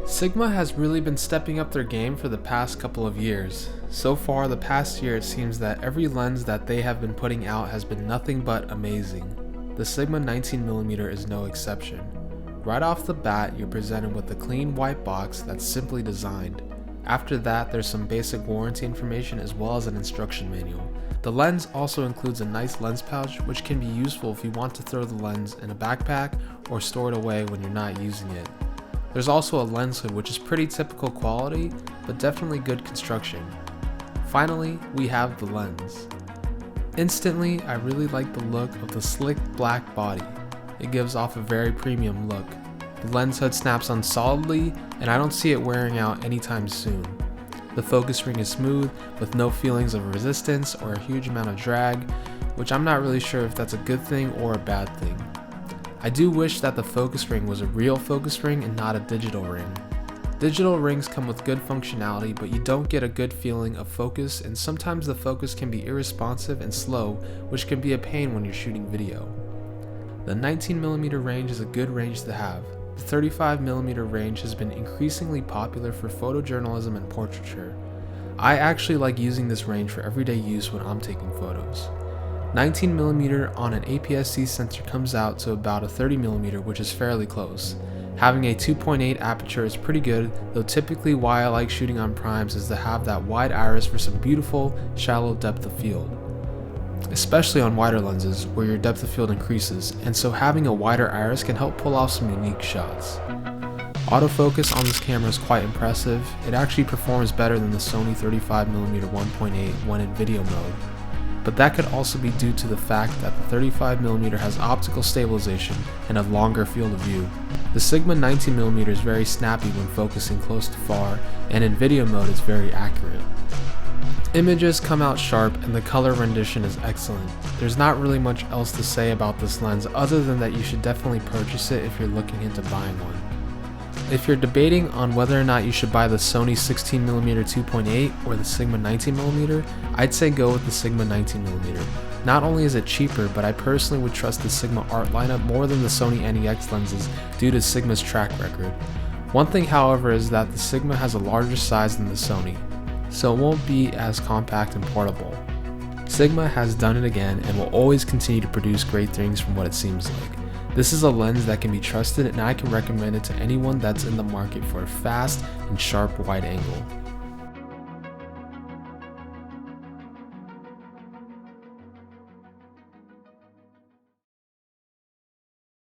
Sigma has really been stepping up their game for the past couple of years. So far, the past year, it seems that every lens that they have been putting out has been nothing but amazing. The Sigma 19mm is no exception. Right off the bat, you're presented with a clean white box that's simply designed. After that, there's some basic warranty information as well as an instruction manual. The lens also includes a nice lens pouch, which can be useful if you want to throw the lens in a backpack or store it away when you're not using it. There's also a lens hood, which is pretty typical quality, but definitely good construction. Finally, we have the lens. Instantly, I really like the look of the slick black body. It gives off a very premium look. The lens hood snaps on solidly, and I don't see it wearing out anytime soon. The focus ring is smooth, with no feelings of resistance or a huge amount of drag, which I'm not really sure if that's a good thing or a bad thing. I do wish that the focus ring was a real focus ring and not a digital ring. Digital rings come with good functionality, but you don't get a good feeling of focus, and sometimes the focus can be irresponsive and slow, which can be a pain when you're shooting video. The 19mm range is a good range to have. The 35mm range has been increasingly popular for photojournalism and portraiture. I actually like using this range for everyday use when I'm taking photos. 19mm on an APS-C sensor comes out to about a 30mm, which is fairly close. Having a 2.8 aperture is pretty good, though typically why I like shooting on primes is to have that wide iris for some beautiful, shallow depth of field. Especially on wider lenses, where your depth of field increases, and so having a wider iris can help pull off some unique shots. Autofocus on this camera is quite impressive. It actually performs better than the Sony 35mm 1.8 when in video mode. But that could also be due to the fact that the 35mm has optical stabilization and a longer field of view. The Sigma 19mm is very snappy when focusing close to far, and in video mode it's very accurate. Images come out sharp and the color rendition is excellent. There's not really much else to say about this lens other than that you should definitely purchase it if you're looking into buying one. If you're debating on whether or not you should buy the Sony 16mm 2.8 or the Sigma 19mm, I'd say go with the Sigma 19mm. Not only is it cheaper, but I personally would trust the Sigma art lineup more than the Sony NEX lenses due to Sigma's track record. One thing, however, is that the Sigma has a larger size than the Sony, so it won't be as compact and portable. Sigma has done it again and will always continue to produce great things from what it seems like. This is a lens that can be trusted, and I can recommend it to anyone that's in the market for a fast and sharp wide angle.